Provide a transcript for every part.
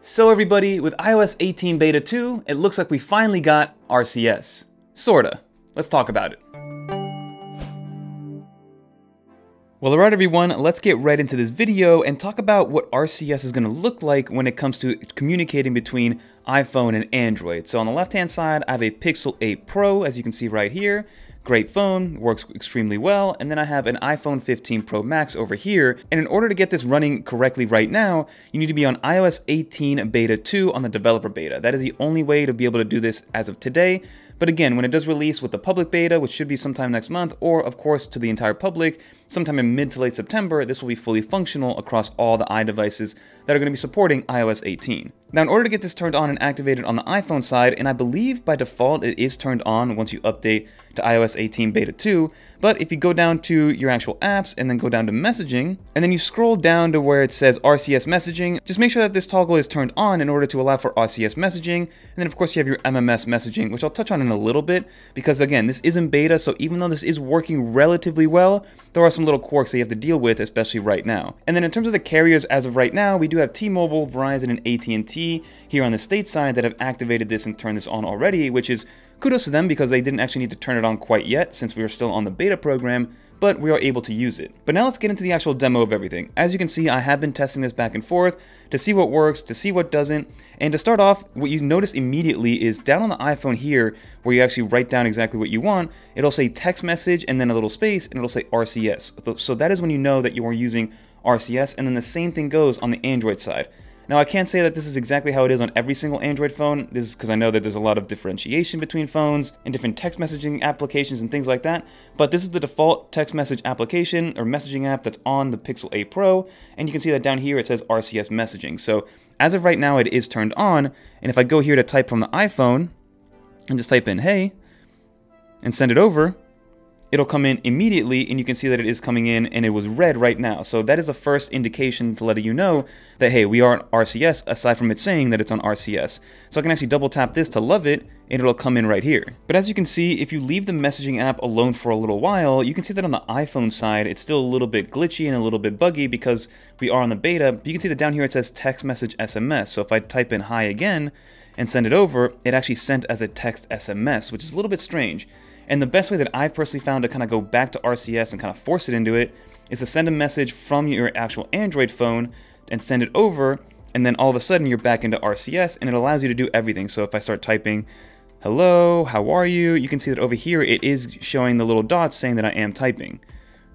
So everybody, with iOS 18 Beta 2, it looks like we finally got RCS. Sorta. Let's talk about it. Well, alright everyone, let's get right into this video and talk about what RCS is going to look like when it comes to communicating between iPhone and Android. So on the left hand side, I have a Pixel 8 Pro, as you can see right here. Great phone, works extremely well, and then I have an iPhone 15 Pro Max over here, and in order to get this running correctly right now, you need to be on iOS 18 Beta 2 on the developer beta. That is the only way to be able to do this as of today. But again, when it does release with the public beta, which should be sometime next month, or of course to the entire public, sometime in mid to late September, this will be fully functional across all the iDevices that are going to be supporting iOS 18. Now, in order to get this turned on and activated on the iPhone side, and I believe by default it is turned on once you update to iOS 18 Beta 2, but if you go down to your actual apps and then go down to messaging, and then you scroll down to where it says RCS messaging, just make sure that this toggle is turned on in order to allow for RCS messaging, and then of course you have your MMS messaging, which I'll touch on in a little bit, because again, this isn't beta, so even though this is working relatively well, there are some little quirks that you have to deal with, especially right now. And then in terms of the carriers as of right now, we do have T-Mobile, Verizon, and AT&T here on the state side that have activated this and turned this on already, which is kudos to them because they didn't actually need to turn it on quite yet since we were still on the beta program, but we are able to use it. But now let's get into the actual demo of everything. As you can see, I have been testing this back and forth to see what works, to see what doesn't. And to start off, what you notice immediately is down on the iPhone here, where you actually write down exactly what you want, it'll say text message and then a little space, and it'll say RCS. So that is when you know that you are using RCS, and then the same thing goes on the Android side. Now, I can't say that this is exactly how it is on every single Android phone. This is because I know that there's a lot of differentiation between phones and different text messaging applications and things like that. But this is the default text message application or messaging app that's on the Pixel 8 Pro. And you can see that down here it says RCS messaging. So as of right now, it is turned on. And if I go here to type from the iPhone and just type in hey and send it over, it'll come in immediately, and you can see that it is coming in, and it was red right now. So that is the first indication to let you know that, hey, we are on RCS, aside from it saying that it's on RCS. So I can actually double tap this to love it, and it'll come in right here. But as you can see, if you leave the messaging app alone for a little while, you can see that on the iPhone side, it's still a little bit glitchy and a little bit buggy because we are on the beta. But you can see that down here it says text message SMS. So if I type in hi again and send it over, it actually sent as a text SMS, which is a little bit strange. And the best way that I've personally found to kind of go back to RCS and kind of force it into it is to send a message from your actual Android phone and send it over, and then all of a sudden you're back into RCS, and it allows you to do everything. So if I start typing, hello, how are you? You can see that over here it is showing the little dots saying that I am typing,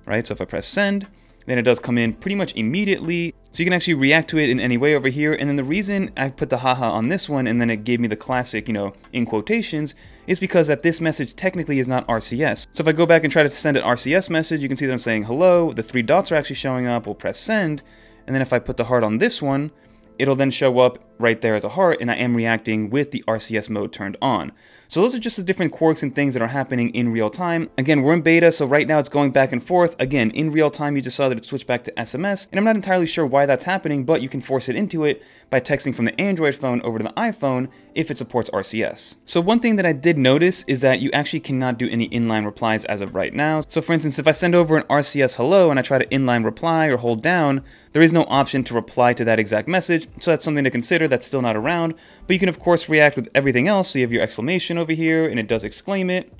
right? So if I press send, then it does come in pretty much immediately. So you can actually react to it in any way over here. And then the reason I put the haha on this one and then it gave me the classic, in quotations, is because that this message technically is not RCS. So if I go back and try to send an RCS message, you can see that I'm saying hello, the three dots are actually showing up, we'll press send, and then if I put the heart on this one, it'll then show up right there as a heart, and I am reacting with the RCS mode turned on. So those are just the different quirks and things that are happening in real time. Again, we're in beta, so right now it's going back and forth. Again, in real time, you just saw that it switched back to SMS, and I'm not entirely sure why that's happening, but you can force it into it by texting from the Android phone over to the iPhone if it supports RCS. So one thing that I did notice is that you actually cannot do any inline replies as of right now. So for instance, if I send over an RCS hello and I try to inline reply or hold down, there is no option to reply to that exact message, so that's something to consider. That's still not around, but you can of course react with everything else. So you have your exclamation over here, and it does exclaim it.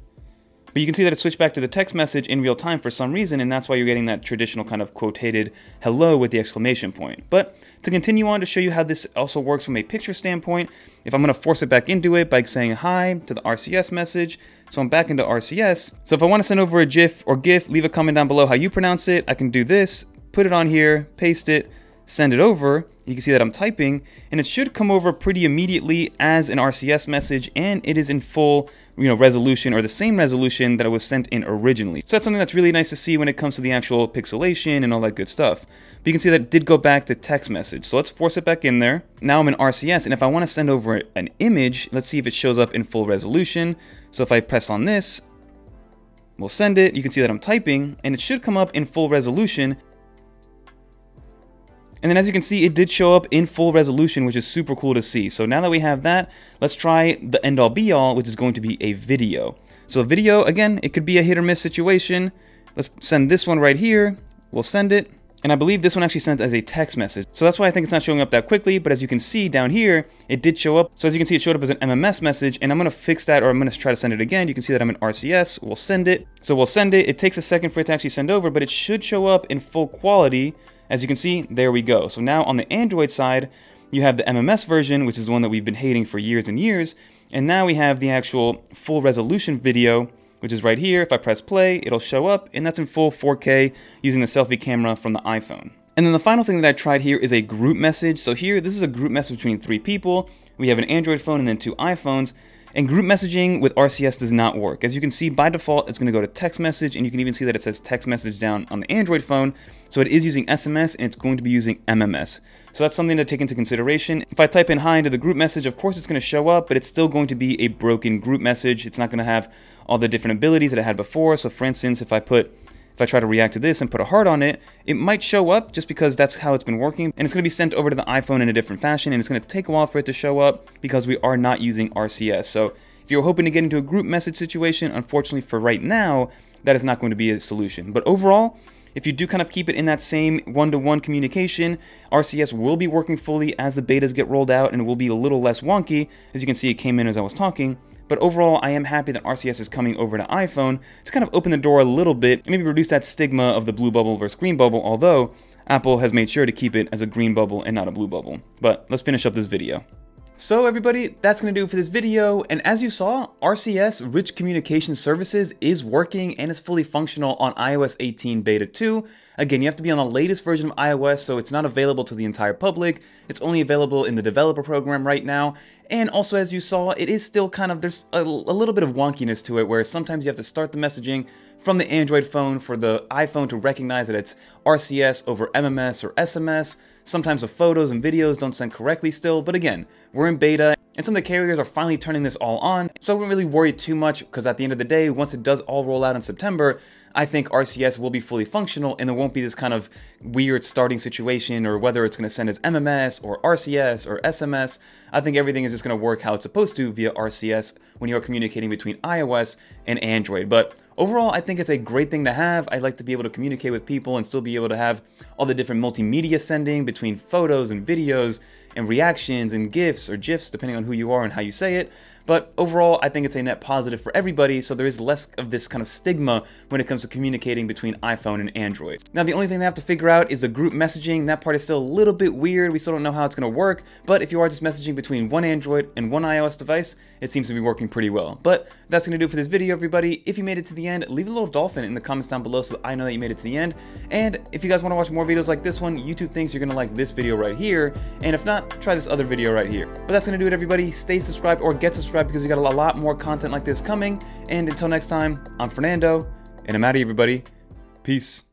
But you can see that it switched back to the text message in real time for some reason, and that's why you're getting that traditional kind of quotated hello with the exclamation point. But to continue on to show you how this also works from a picture standpoint, if I'm going to force it back into it by saying hi to the RCS message, so I'm back into RCS. So if I want to send over a GIF or GIF, leave a comment down below how you pronounce it. I can do this, put it on here, paste it, send it over. You can see that I'm typing, and it should come over pretty immediately as an RCS message, and it is in full resolution, or the same resolution that it was sent in originally. So that's something that's really nice to see when it comes to the actual pixelation and all that good stuff. But you can see that it did go back to text message. So let's force it back in there. Now I'm in RCS, and if I want to send over an image, let's see if it shows up in full resolution. So if I press on this, we'll send it. You can see that I'm typing, and it should come up in full resolution. And then as you can see, it did show up in full resolution, which is super cool to see. So now that we have that, let's try the end all be all, which is going to be a video. So a video, again, it could be a hit or miss situation. Let's send this one right here. We'll send it. And I believe this one actually sent as a text message. So that's why I think it's not showing up that quickly, but as you can see down here, it did show up. So as you can see, it showed up as an MMS message, and I'm gonna fix that, or I'm gonna try to send it again. You can see that I'm in RCS, we'll send it. So we'll send it, it takes a second for it to actually send over, but it should show up in full quality. As you can see, there we go. So now on the Android side, you have the MMS version, which is the one that we've been hating for years and years. And now we have the actual full resolution video, which is right here. If I press play, it'll show up, and that's in full 4K using the selfie camera from the iPhone. And then the final thing that I tried here is a group message. So here, this is a group message between 3 people. We have an Android phone and then 2 iPhones. And group messaging with RCS does not work. As you can see, by default, it's going to go to text message, and you can even see that it says text message down on the Android phone. So it is using SMS, and it's going to be using MMS. So that's something to take into consideration. If I type in hi into the group message, of course it's going to show up, but it's still going to be a broken group message. It's not going to have all the different abilities that it had before. So for instance, if I try to react to this and put a heart on it, it might show up just because that's how it's been working. And it's going to be sent over to the iPhone in a different fashion, and it's going to take a while for it to show up because we are not using RCS. So if you're hoping to get into a group message situation, unfortunately for right now, that is not going to be a solution. But overall, if you do kind of keep it in that same one-to-one communication, RCS will be working fully as the betas get rolled out, and it will be a little less wonky. As you can see, it came in as I was talking. But overall, I am happy that RCS is coming over to iPhone to kind of open the door a little bit and maybe reduce that stigma of the blue bubble versus green bubble, although Apple has made sure to keep it as a green bubble and not a blue bubble. But let's finish up this video. So everybody, that's going to do it for this video, and as you saw, RCS Rich Communication Services is working and is fully functional on iOS 18 Beta 2. Again, you have to be on the latest version of iOS, so it's not available to the entire public. It's only available in the developer program right now, and also as you saw, it is still kind of, there's a little bit of wonkiness to it, where sometimes you have to start the messaging from the Android phone for the iPhone to recognize that it's RCS over MMS or SMS. Sometimes the photos and videos don't send correctly still, but again, we're in beta, and some of the carriers are finally turning this all on, so I wouldn't really worry too much, because at the end of the day, once it does all roll out in September, I think RCS will be fully functional, and there won't be this kind of weird starting situation, or whether it's going to send as MMS or RCS or SMS. I think everything is just going to work how it's supposed to via RCS when you are communicating between iOS and Android. But overall, I think it's a great thing to have. I'd like to be able to communicate with people and still be able to have all the different multimedia sending between photos and videos and reactions and GIFs or GIFs, depending on who you are and how you say it. But overall, I think it's a net positive for everybody, so there is less of this kind of stigma when it comes to communicating between iPhone and Android. Now, the only thing they have to figure out is the group messaging. That part is still a little bit weird. We still don't know how it's going to work, but if you are just messaging between one Android and one iOS device, it seems to be working pretty well. But that's going to do it for this video, everybody. If you made it to the end, leave a little dolphin in the comments down below so that I know that you made it to the end. And if you guys want to watch more videos like this one, YouTube thinks you're going to like this video right here, and if not, try this other video right here. But that's going to do it, everybody. Stay subscribed or get subscribed, because we got a lot more content like this coming. And until next time, I'm Fernando, and I'm out of here, everybody. Peace.